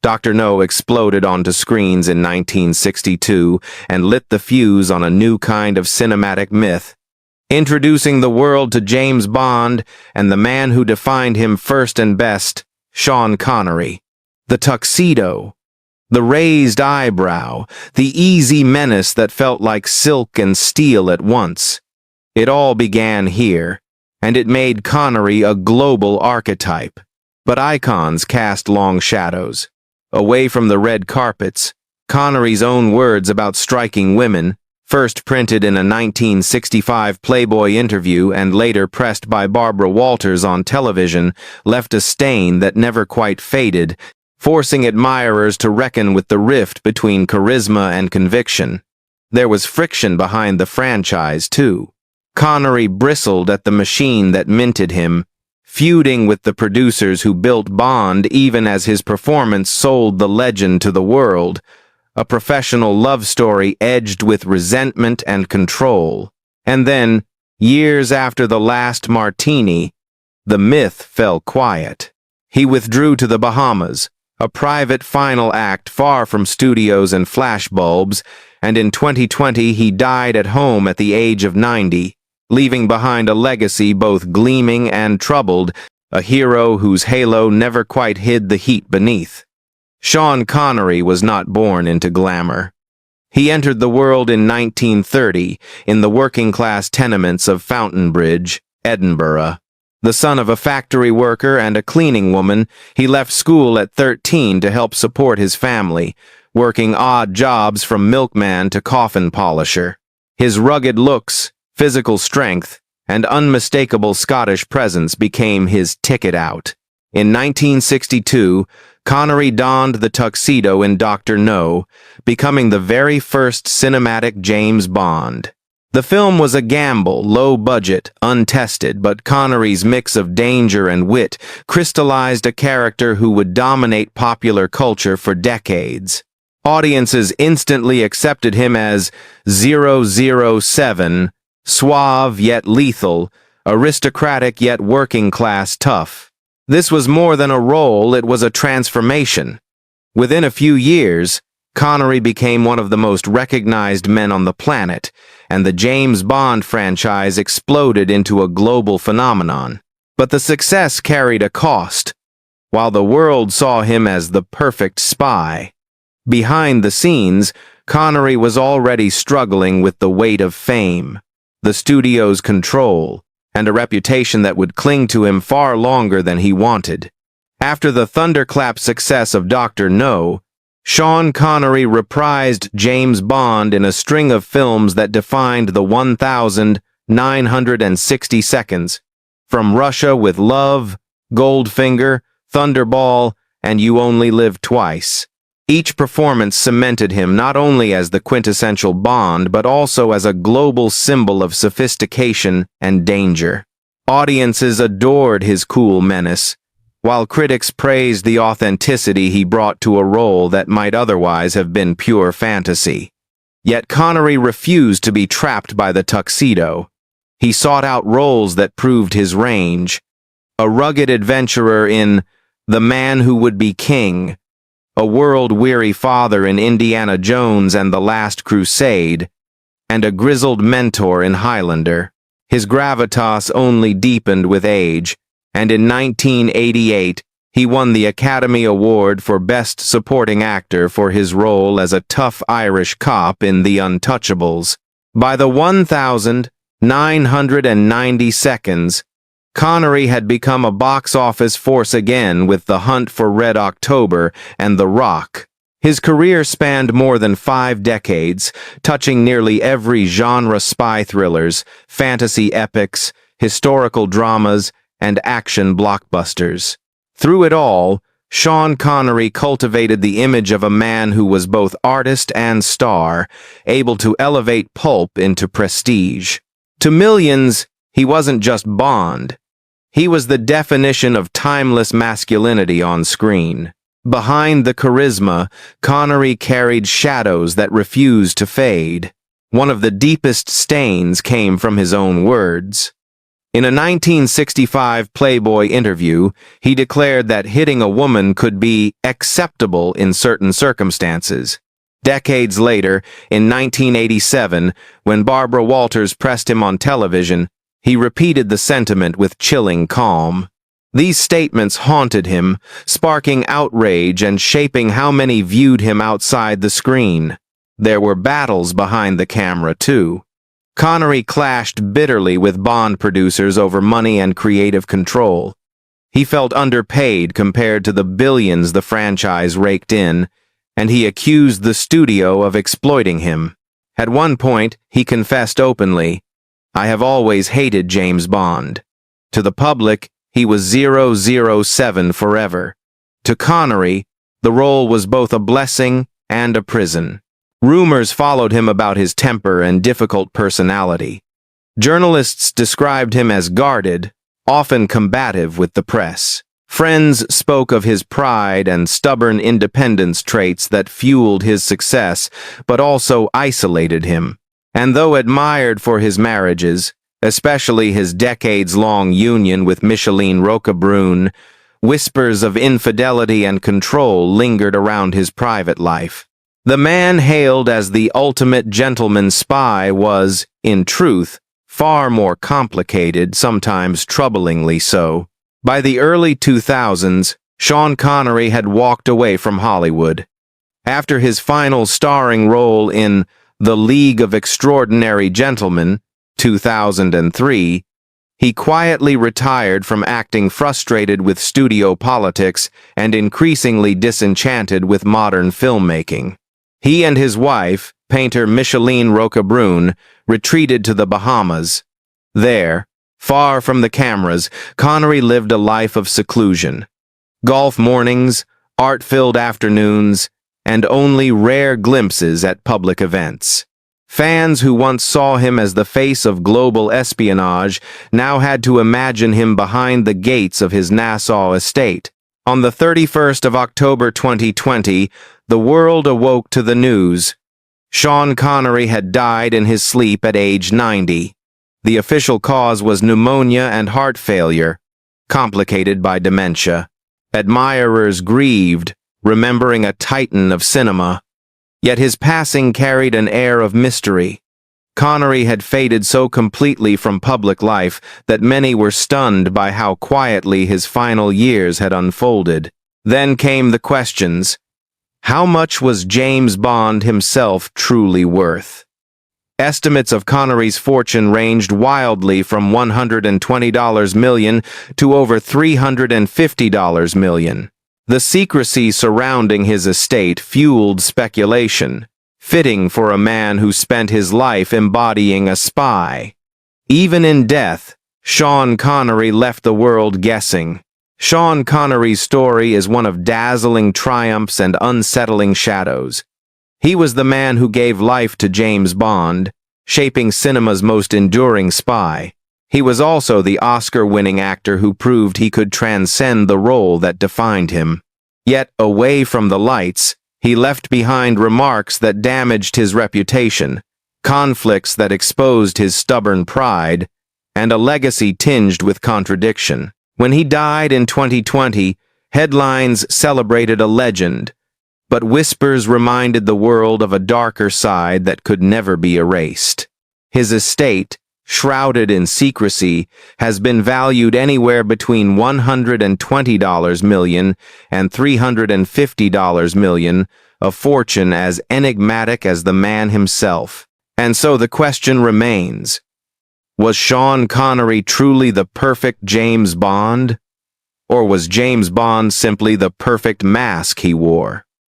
Dr. No exploded onto screens in 1962 and lit the fuse on a new kind of cinematic myth, introducing the world to James Bond and the man who defined him first and best, Sean Connery. The tuxedo, the raised eyebrow, the easy menace that felt like silk and steel at once. It all began here, and it made Connery a global archetype. But icons cast long shadows. Away from the red carpets, Connery's own words about striking women, first printed in a 1965 Playboy interview and later pressed by Barbara Walters on television, left a stain that never quite faded, forcing admirers to reckon with the rift between charisma and conviction. There was friction behind the franchise, too. Connery bristled at the machine that minted him, feuding with the producers who built Bond even as his performance sold the legend to the world, a professional love story edged with resentment and control. And then, years after the last martini, the myth fell quiet. He withdrew to the Bahamas, a private final act far from studios and flashbulbs, and in 2020 he died at home at the age of 90, leaving behind a legacy both gleaming and troubled, a hero whose halo never quite hid the heat beneath. Sean Connery was not born into glamour. He entered the world in 1930 in the working-class tenements of Fountainbridge, Edinburgh. The son of a factory worker and a cleaning woman, he left school at 13 to help support his family, working odd jobs from milkman to coffin polisher. His rugged looks, physical strength, and unmistakable Scottish presence became his ticket out. In 1962, Connery donned the tuxedo in Dr. No, becoming the very first cinematic James Bond. The film was a gamble, low budget, untested, but Connery's mix of danger and wit crystallized a character who would dominate popular culture for decades. Audiences instantly accepted him as 007, suave yet lethal, aristocratic yet working-class tough. This was more than a role, it was a transformation. Within a few years, Connery became one of the most recognized men on the planet, and the James Bond franchise exploded into a global phenomenon. But the success carried a cost. While the world saw him as the perfect spy, behind the scenes, Connery was already struggling with the weight of fame, the studio's control, and a reputation that would cling to him far longer than he wanted. After the thunderclap success of Dr. No, Sean Connery reprised James Bond in a string of films that defined the 1,960 seconds, from Russia with Love, Goldfinger, Thunderball, and You Only Live Twice. Each performance cemented him not only as the quintessential Bond, but also as a global symbol of sophistication and danger. Audiences adored his cool menace, while critics praised the authenticity he brought to a role that might otherwise have been pure fantasy. Yet Connery refused to be trapped by the tuxedo. He sought out roles that proved his range. A rugged adventurer in The Man Who Would Be King, a world-weary father in Indiana Jones and the Last Crusade, and a grizzled mentor in Highlander. His gravitas only deepened with age, and in 1988, he won the Academy Award for Best Supporting Actor for his role as a tough Irish cop in The Untouchables. By the 1,990 seconds, Connery had become a box office force again with The Hunt for Red October and The Rock. His career spanned more than 5 decades, touching nearly every genre: spy thrillers, fantasy epics, historical dramas, and action blockbusters. Through it all, Sean Connery cultivated the image of a man who was both artist and star, able to elevate pulp into prestige. To millions, he wasn't just Bond. He was the definition of timeless masculinity on screen. Behind the charisma, Connery carried shadows that refused to fade. One of the deepest stains came from his own words. In a 1965 Playboy interview, he declared that hitting a woman could be acceptable in certain circumstances. Decades later, in 1987, when Barbara Walters pressed him on television, he repeated the sentiment with chilling calm. These statements haunted him, sparking outrage and shaping how many viewed him outside the screen. There were battles behind the camera, too. Connery clashed bitterly with Bond producers over money and creative control. He felt underpaid compared to the billions the franchise raked in, and he accused the studio of exploiting him. At one point, he confessed openly, "I have always hated James Bond." To the public, he was 007 forever. To Connery, the role was both a blessing and a prison. Rumors followed him about his temper and difficult personality. Journalists described him as guarded, often combative with the press. Friends spoke of his pride and stubborn independence traits that fueled his success, but also isolated him. And though admired for his marriages, especially his decades-long union with Micheline Roquebrune, whispers of infidelity and control lingered around his private life. The man hailed as the ultimate gentleman spy was, in truth, far more complicated, sometimes troublingly so. By the early 2000s, Sean Connery had walked away from Hollywood. After his final starring role in The League of Extraordinary Gentlemen, 2003, he quietly retired from acting, frustrated with studio politics and increasingly disenchanted with modern filmmaking. He and his wife, painter Micheline Roquebrune, retreated to the Bahamas. There, far from the cameras, Connery lived a life of seclusion. Golf mornings, art-filled afternoons, and only rare glimpses at public events. Fans who once saw him as the face of global espionage now had to imagine him behind the gates of his Nassau estate. On the 31st of October 2020, the world awoke to the news. Sean Connery had died in his sleep at age 90. The official cause was pneumonia and heart failure, complicated by dementia. Admirers grieved, remembering a titan of cinema. Yet his passing carried an air of mystery. Connery had faded so completely from public life that many were stunned by how quietly his final years had unfolded. Then came the questions. How much was James Bond himself truly worth? Estimates of Connery's fortune ranged wildly from $120 million to over $350 million. The secrecy surrounding his estate fueled speculation, fitting for a man who spent his life embodying a spy. Even in death, Sean Connery left the world guessing. Sean Connery's story is one of dazzling triumphs and unsettling shadows. He was the man who gave life to James Bond, shaping cinema's most enduring spy. He was also the Oscar-winning actor who proved he could transcend the role that defined him. Yet, away from the lights, he left behind remarks that damaged his reputation, conflicts that exposed his stubborn pride, and a legacy tinged with contradiction. When he died in 2020, headlines celebrated a legend, but whispers reminded the world of a darker side that could never be erased. His estate, shrouded in secrecy, has been valued anywhere between $120 million and $350 million, a fortune as enigmatic as the man himself. And so the question remains, was Sean Connery truly the perfect James Bond? Or was James Bond simply the perfect mask he wore?